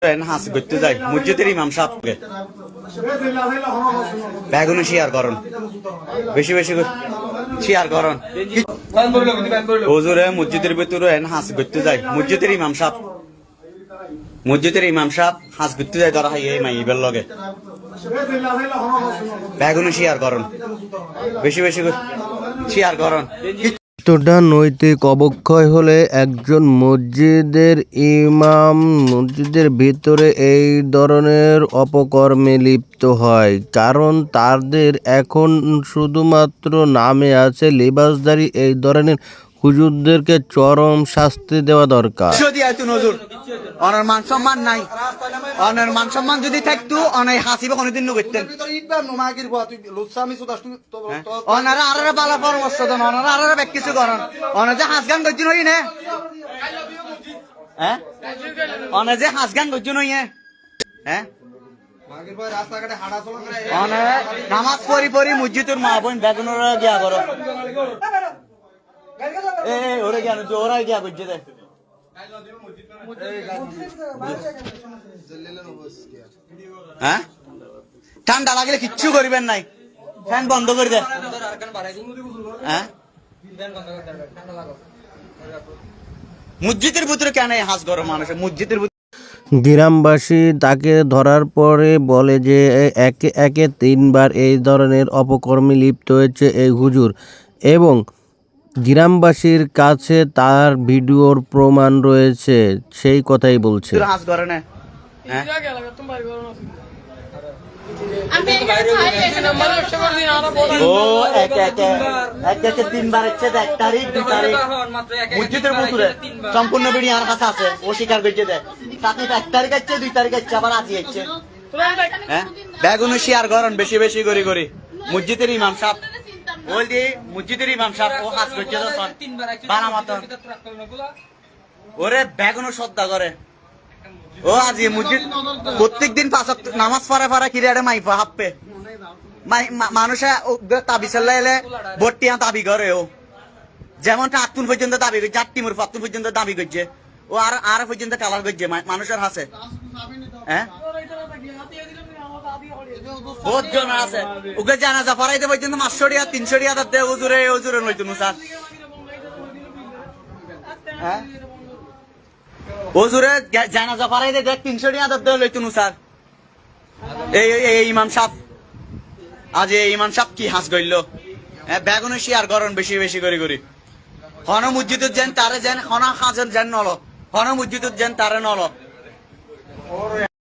হাস করতে যাই মসজিদের ইমাম সাহেবকে বেগুনি শেয়ার করুন বেশি বেশি শেয়ার করুন হুজুরে মসজিদের ভিতরে হাস করতে যাই মসজিদের ইমাম সাহেব হাস করতে যাই ধরা হয় এই মাইবের লগে বেগুনি শেয়ার করুন বেশি বেশি শেয়ার করুন। এতটা নৈতিক অবক্ষয় হলে একজন মসজিদের ইমাম মসজিদের ভিতরে এই ধরনের অপকর্মে লিপ্ত হয়, কারণ তাদের এখন শুধুমাত্র নামে আছে লিবাসধারী। এই ধরনের হুজুরদেরকে চরম শাস্তি দেওয়া দরকার। অনার মান সম্মান নাই, অনার মান সম্মান যদি থাকতো অনাই হাসিবে কোনদিন করতেন। অনারা আরে বালা পরামর্শ দেন, অনারা আরে ব্যাক কিছু করেন। অনা যে হাস গান করছেন হই না, হ্যাঁ অনা যে হাস গান করছেন হই হ্যাঁ অনা নামাজ পড়ি পড়ি মসজিদের মা বোন বেগুনের গিয়া করো ওরা গিয়া ওরা গিয়া করছে দে হ্যাঁ ঠান্ডা লাগলে কিচ্ছু করিবেন নাই, ফ্যান বন্ধ করে দেন। হ্যাঁ মসজিদের ভিতরে কেন হাস গরম মানুষ মসজিদের ভিতরে। গ্রামবাসী তাকে ধরার পরে বলে যে একে একে 3 বার এই ধরনের অপকর্মে লিপ্ত হয়েছে এই হুজুর, এবং গ্রামবাসীর কাছে তার ভিডিওর প্রমাণ রয়েছে, সেই কথাই বলছে। হাস করে না ও একে একে 3 বার হচ্ছে 1 তারিখ 2 তারিখ মসজিদের ভিতরে সম্পূর্ণ ভিডিও আমার কাছে আছে, ও স্বীকার করছে দেয়। তাতে 1 তারিখ হচ্ছে 2 তারিখ হচ্ছে আবার আজই হচ্ছে। হ্যাঁ বেগুন শেয়ার করেন বেশি বেশি করে মসজিদের ইমাম সাহেব ওই যে মসজিদের ইমাম সাহেব ও হাস করছে বানা মতন ওরে বেগুন শ্রদ্ধা করে। ও আজি মসজিদ প্রত্যেক দিন 5 ওয়াক্ত নামাজ পড়া কিরে মাইফা হাপ্পে মানুষে তাবি চালাইলে ভর্তিয়া দাবি করে। ও যেমনটা আত্মুন পর্যন্ত দাবি করছে, 8 টিমুর আত্মুন পর্যন্ত দাবি করছে, ও আর পর্যন্ত কালার করছে মানুষের হাসে। হ্যাঁ বহুত জন আছে ওকে জানাজা পড়াইতে পর্যন্ত 500 টাকা 300 টাকা দেয় ওজুরে নইতুন স্যার। হ্যাঁ ওজুরে জানাজা পড়াইতে দেখ 300 টাকা দেয় লইতুন স্যার। এই ইমাম সাহেব আজ এই ইমাম সাহেব কি হাস গইল। হ্যাঁ বেগুনে শেয়ার করেন বেশি বেশি করে হন মসজিদত যেন তারে যেন হন হাজর যেন নল, হন মসজিদত যেন তারে নল।